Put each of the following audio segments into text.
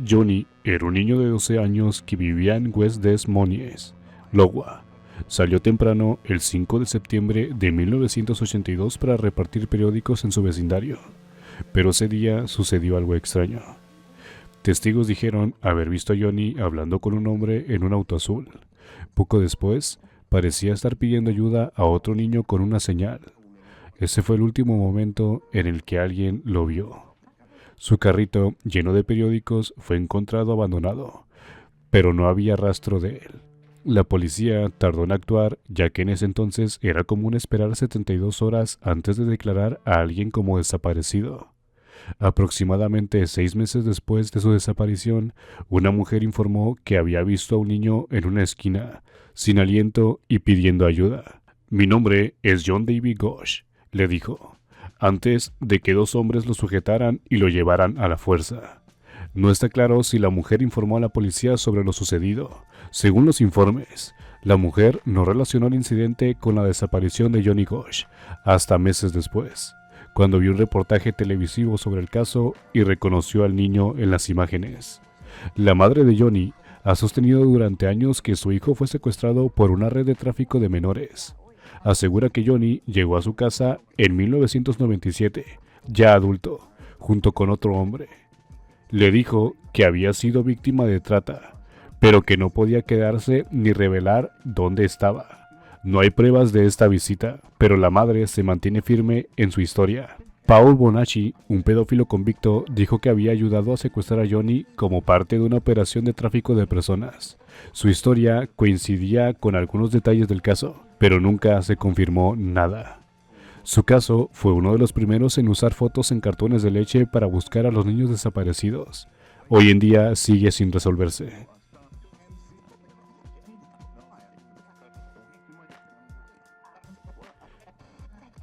Johnny era un niño de 12 años que vivía en West Des Moines, Iowa. Salió temprano el 5 de septiembre de 1982 para repartir periódicos en su vecindario, pero ese día sucedió algo extraño. Testigos dijeron haber visto a Johnny hablando con un hombre en un auto azul. Poco después, parecía estar pidiendo ayuda a otro niño con una señal. Ese fue el último momento en el que alguien lo vio. Su carrito, lleno de periódicos, fue encontrado abandonado, pero no había rastro de él. La policía tardó en actuar, ya que en ese entonces era común esperar 72 horas antes de declarar a alguien como desaparecido. Aproximadamente 6 meses después de su desaparición, una mujer informó que había visto a un niño en una esquina, sin aliento y pidiendo ayuda. «Mi nombre es John David Gosh», le dijo, antes de que dos hombres lo sujetaran y lo llevaran a la fuerza. No está claro si la mujer informó a la policía sobre lo sucedido. Según los informes, la mujer no relacionó el incidente con la desaparición de Johnny Gosh hasta meses después, cuando vio un reportaje televisivo sobre el caso y reconoció al niño en las imágenes. La madre de Johnny ha sostenido durante años que su hijo fue secuestrado por una red de tráfico de menores. Asegura que Johnny llegó a su casa en 1997, ya adulto, junto con otro hombre. Le dijo que había sido víctima de trata, pero que no podía quedarse ni revelar dónde estaba. No hay pruebas de esta visita, pero la madre se mantiene firme en su historia. Paul Bonacci, un pedófilo convicto, dijo que había ayudado a secuestrar a Johnny como parte de una operación de tráfico de personas. Su historia coincidía con algunos detalles del caso, pero nunca se confirmó nada. Su caso fue uno de los primeros en usar fotos en cartones de leche para buscar a los niños desaparecidos. Hoy en día sigue sin resolverse.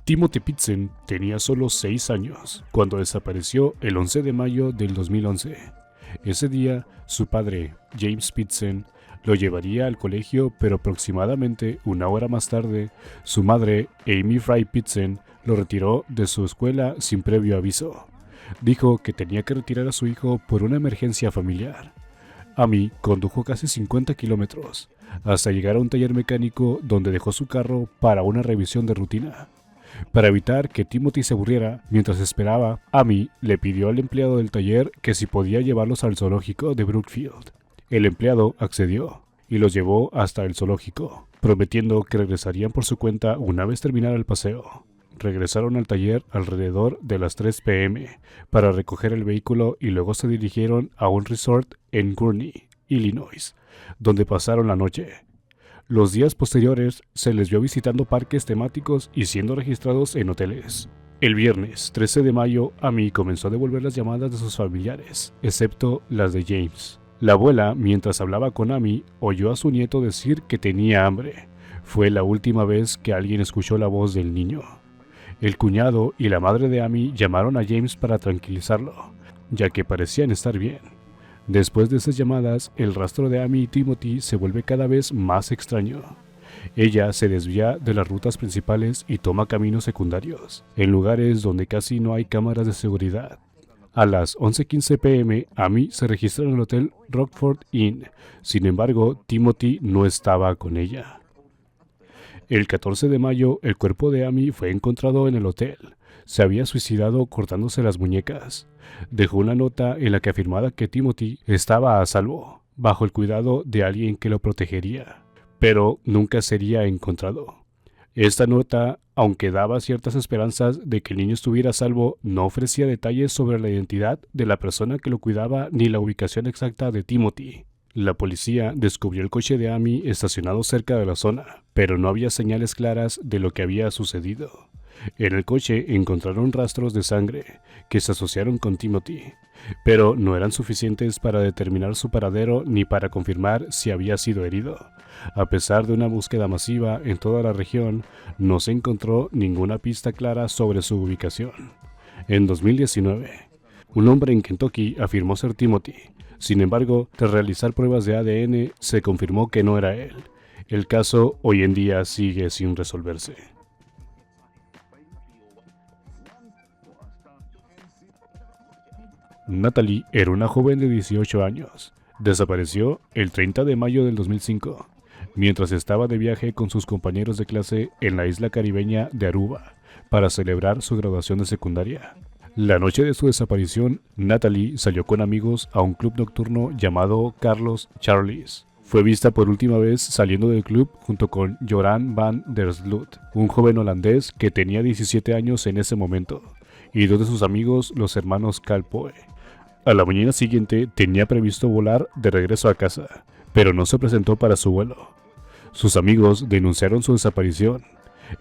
Timothy Pitzen tenía solo 6 años cuando desapareció el 11 de mayo del 2011. Ese día, su padre, James Pitzen, lo llevaría al colegio, pero aproximadamente una hora más tarde, su madre, Amy Fry Pitzen, lo retiró de su escuela sin previo aviso. Dijo que tenía que retirar a su hijo por una emergencia familiar. Amy condujo casi 50 kilómetros hasta llegar a un taller mecánico donde dejó su carro para una revisión de rutina. Para evitar que Timothy se aburriera mientras esperaba, Amy le pidió al empleado del taller que si podía llevarlos al zoológico de Brookfield. El empleado accedió y los llevó hasta el zoológico, prometiendo que regresarían por su cuenta una vez terminara el paseo. Regresaron al taller alrededor de las 3 p.m. para recoger el vehículo y luego se dirigieron a un resort en Gurnee, Illinois, donde pasaron la noche. Los días posteriores se les vio visitando parques temáticos y siendo registrados en hoteles. El viernes 13 de mayo, Amy comenzó a devolver las llamadas de sus familiares, excepto las de James. La abuela, mientras hablaba con Amy, oyó a su nieto decir que tenía hambre. Fue la última vez que alguien escuchó la voz del niño. El cuñado y la madre de Amy llamaron a James para tranquilizarlo, ya que parecían estar bien. Después de esas llamadas, el rastro de Amy y Timothy se vuelve cada vez más extraño. Ella se desvía de las rutas principales y toma caminos secundarios, en lugares donde casi no hay cámaras de seguridad. A las 11:15 p.m., Amy se registra en el hotel Rockford Inn. Sin embargo, Timothy no estaba con ella. El 14 de mayo, el cuerpo de Amy fue encontrado en el hotel. Se había suicidado cortándose las muñecas. Dejó una nota en la que afirmaba que Timothy estaba a salvo, bajo el cuidado de alguien que lo protegería, pero nunca sería encontrado. Esta nota, aunque daba ciertas esperanzas de que el niño estuviera a salvo, no ofrecía detalles sobre la identidad de la persona que lo cuidaba ni la ubicación exacta de Timothy. La policía descubrió el coche de Amy estacionado cerca de la zona, pero no había señales claras de lo que había sucedido. En el coche encontraron rastros de sangre que se asociaron con Timothy, pero no eran suficientes para determinar su paradero ni para confirmar si había sido herido. A pesar de una búsqueda masiva en toda la región, no se encontró ninguna pista clara sobre su ubicación. En 2019, un hombre en Kentucky afirmó ser Timothy. Sin embargo, tras realizar pruebas de ADN, se confirmó que no era él. El caso hoy en día sigue sin resolverse. Natalie era una joven de 18 años. Desapareció el 30 de mayo del 2005, mientras estaba de viaje con sus compañeros de clase en la isla caribeña de Aruba para celebrar su graduación de secundaria. La noche de su desaparición, Natalie salió con amigos a un club nocturno llamado Carlos Charlie's. Fue vista por última vez saliendo del club junto con Joran van der Sloot, un joven holandés que tenía 17 años en ese momento, y dos de sus amigos, los hermanos Kalpoe. A la mañana siguiente tenía previsto volar de regreso a casa, pero no se presentó para su vuelo. Sus amigos denunciaron su desaparición.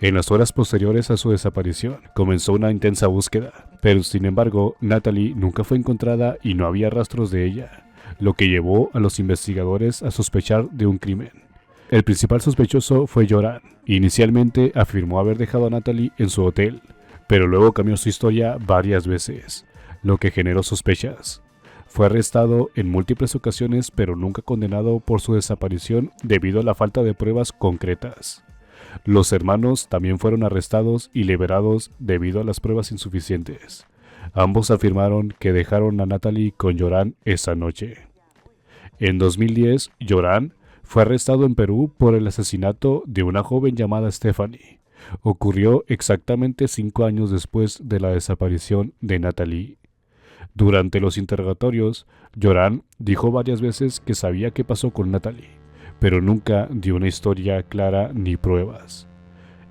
En las horas posteriores a su desaparición, comenzó una intensa búsqueda, pero sin embargo, Natalie nunca fue encontrada y no había rastros de ella, lo que llevó a los investigadores a sospechar de un crimen. El principal sospechoso fue Joran. Inicialmente afirmó haber dejado a Natalie en su hotel, pero luego cambió su historia varias veces, lo que generó sospechas. Fue arrestado en múltiples ocasiones, pero nunca condenado por su desaparición debido a la falta de pruebas concretas. Los hermanos también fueron arrestados y liberados debido a las pruebas insuficientes. Ambos afirmaron que dejaron a Natalie con Joran esa noche. En 2010, Joran fue arrestado en Perú por el asesinato de una joven llamada Stephanie. Ocurrió exactamente 5 años después de la desaparición de Natalie. Durante los interrogatorios, Joran dijo varias veces que sabía qué pasó con Natalie, pero nunca dio una historia clara ni pruebas.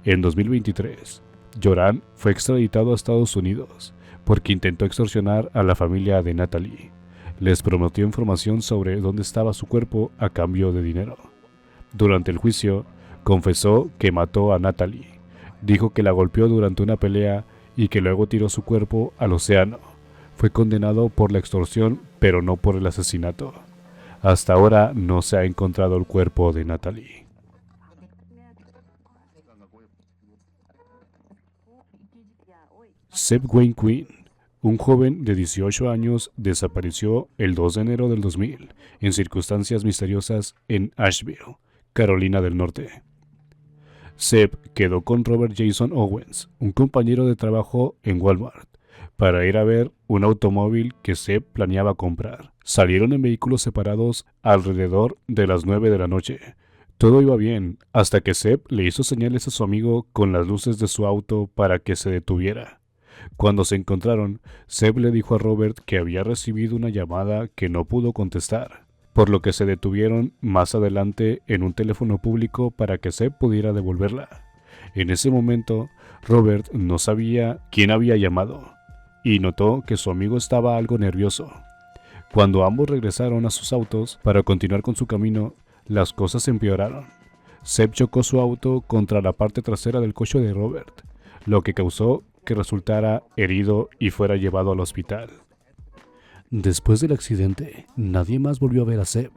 En 2023, Joran fue extraditado a Estados Unidos porque intentó extorsionar a la familia de Natalie. Les prometió información sobre dónde estaba su cuerpo a cambio de dinero. Durante el juicio, confesó que mató a Natalie. Dijo que la golpeó durante una pelea y que luego tiró su cuerpo al océano. Fue condenado por la extorsión, pero no por el asesinato. Hasta ahora no se ha encontrado el cuerpo de Natalie. Seb Wayne Quinn, un joven de 18 años, desapareció el 2 de enero del 2000 en circunstancias misteriosas en Asheville, Carolina del Norte. Seb quedó con Robert Jason Owens, un compañero de trabajo en Walmart, para ir a ver un automóvil que Seb planeaba comprar. Salieron en vehículos separados alrededor de las 9 de la noche. Todo iba bien, hasta que Seb le hizo señales a su amigo con las luces de su auto para que se detuviera. Cuando se encontraron, Seb le dijo a Robert que había recibido una llamada que no pudo contestar, por lo que se detuvieron más adelante en un teléfono público para que Seb pudiera devolverla. En ese momento, Robert no sabía quién había llamado y notó que su amigo estaba algo nervioso. Cuando ambos regresaron a sus autos para continuar con su camino, las cosas empeoraron. Seb chocó su auto contra la parte trasera del coche de Robert, lo que causó que resultara herido y fuera llevado al hospital. Después del accidente, nadie más volvió a ver a Seb.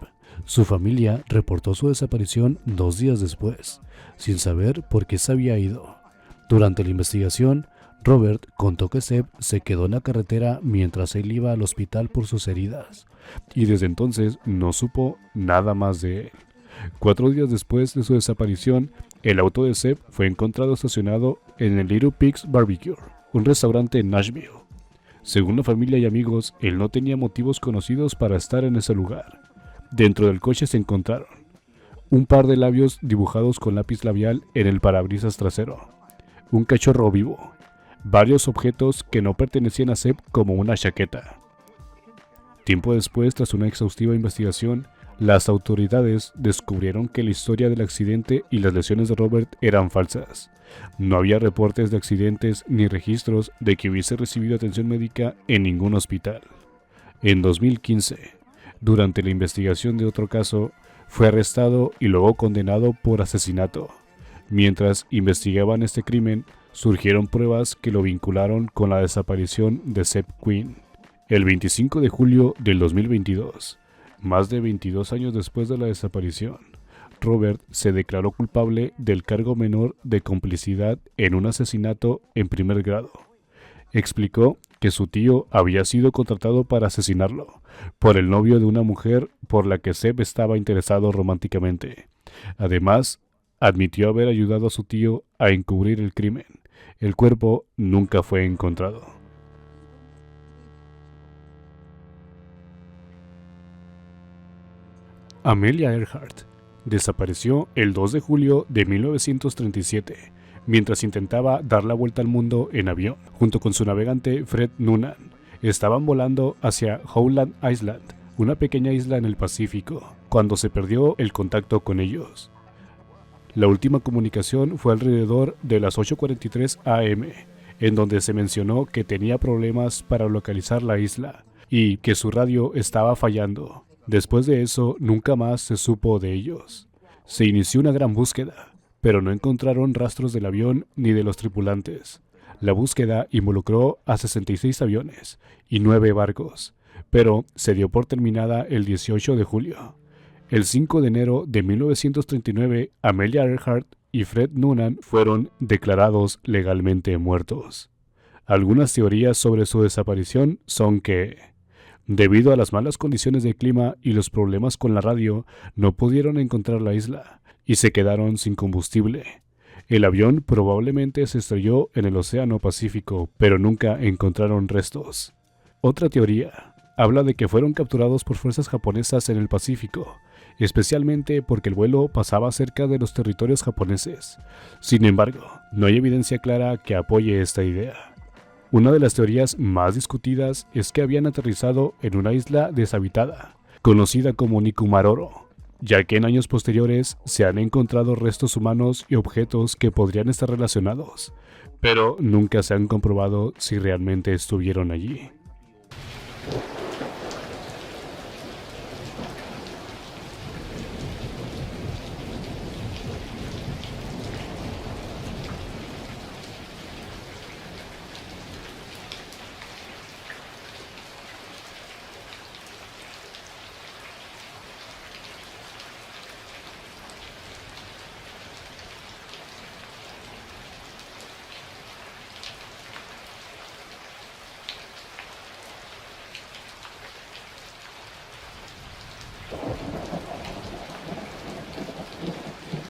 Su familia reportó su desaparición 2 días después, sin saber por qué se había ido. Durante la investigación, Robert contó que Seb se quedó en la carretera mientras él iba al hospital por sus heridas, y desde entonces no supo nada más de él. 4 días después de su desaparición, el auto de Seb fue encontrado estacionado en el Little Pigs Barbecue, un restaurante en Nashville. Según la familia y amigos, él no tenía motivos conocidos para estar en ese lugar. Dentro del coche se encontraron un par de labios dibujados con lápiz labial en el parabrisas trasero, un cachorro vivo, varios objetos que no pertenecían a Seb como una chaqueta. Tiempo después, tras una exhaustiva investigación, las autoridades descubrieron que la historia del accidente y las lesiones de Robert eran falsas. No había reportes de accidentes ni registros de que hubiese recibido atención médica en ningún hospital. En 2015, durante la investigación de otro caso, fue arrestado y luego condenado por asesinato. Mientras investigaban este crimen, surgieron pruebas que lo vincularon con la desaparición de Seb Quinn. El 25 de julio del 2022, más de 22 años después de la desaparición, Robert se declaró culpable del cargo menor de complicidad en un asesinato en primer grado. Explicó que su tío había sido contratado para asesinarlo por el novio de una mujer por la que Seb estaba interesado románticamente. Además, admitió haber ayudado a su tío a encubrir el crimen. El cuerpo nunca fue encontrado. Amelia Earhart desapareció el 2 de julio de 1937 mientras intentaba dar la vuelta al mundo en avión. Junto con su navegante Fred Noonan, estaban volando hacia Howland Island, una pequeña isla en el Pacífico, cuando se perdió el contacto con ellos. La última comunicación fue alrededor de las 8:43 am, en donde se mencionó que tenía problemas para localizar la isla y que su radio estaba fallando. Después de eso, nunca más se supo de ellos. Se inició una gran búsqueda, pero no encontraron rastros del avión ni de los tripulantes. La búsqueda involucró a 66 aviones y 9 barcos, pero se dio por terminada el 18 de julio. El 5 de enero de 1939, Amelia Earhart y Fred Noonan fueron declarados legalmente muertos. Algunas teorías sobre su desaparición son que, debido a las malas condiciones de clima y los problemas con la radio, no pudieron encontrar la isla y se quedaron sin combustible. El avión probablemente se estrelló en el Océano Pacífico, pero nunca encontraron restos. Otra teoría habla de que fueron capturados por fuerzas japonesas en el Pacífico, especialmente porque el vuelo pasaba cerca de los territorios japoneses. Sin embargo, no hay evidencia clara que apoye esta idea. Una de las teorías más discutidas es que habían aterrizado en una isla deshabitada, conocida como Nikumaroro, ya que en años posteriores se han encontrado restos humanos y objetos que podrían estar relacionados, pero nunca se han comprobado si realmente estuvieron allí.